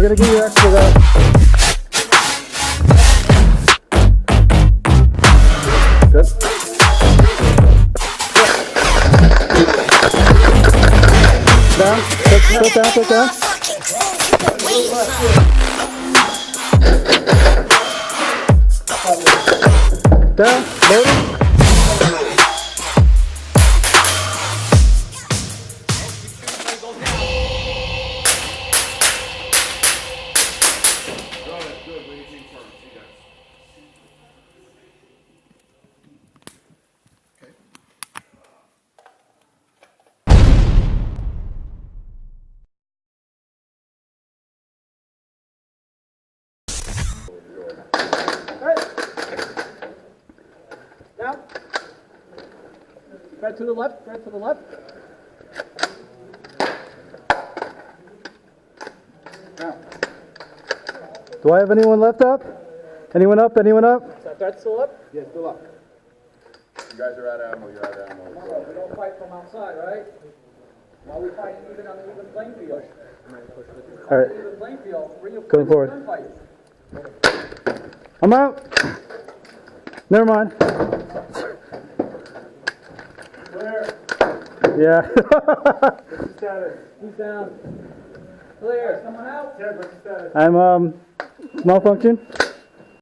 gonna give you extra though. Good. Down. Put down. Put down. Down. Loading. Down. Thread to the left, thread to the left. Down. Do I have anyone left up? Anyone up? Anyone up? So thread still up? Yeah, still up. You guys are out of ammo, you're out of ammo. We don't fight from outside, right? While we fight even on the even playing field. All right. Even playing field, Going forward. I'm out. Never mind. Clear. Yeah. What's the status? Who's down? Clear. Someone out? Ted, what's the status? I'm malfunction.